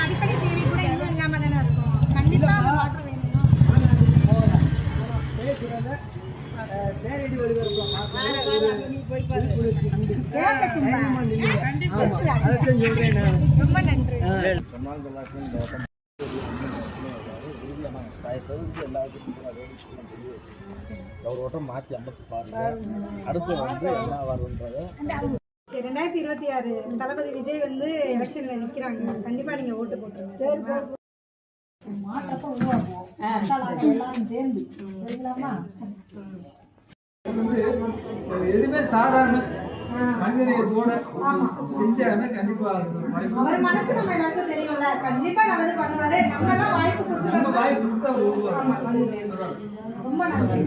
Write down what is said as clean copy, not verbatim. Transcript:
அடிக்கடி டிவி கூட இன்னும் இல்லாம தானே இருக்கும். கண்டிப்பா அந்த வாட்டர் வேணும். ரொம்ப நன்றி. ஒரு ஓட்டம் மாற்றி அமைச்சு பாருங்க. அடுத்து வந்து என்ன வரும்ன்றது 2026 தளபதி விஜய் வந்து எலெக்ஷன்ல நிக்கிறாங்க. கண்டிப்பா நீங்க ஓட்டு போட்டுருங்க. எதுவுமே சாதாரண மனிதனையத்தோட செஞ்சாங்க. கண்டிப்பா அவர் மனசு நம்ம எல்லாருக்கும் தெரியும்ல. கண்டிப்பா நல்லது பண்ணுவாரு. நம்ம எல்லாம் வாய்ப்பு கொடுத்தா வாய்ப்பு கொடுத்தா ரொம்ப நன்றி.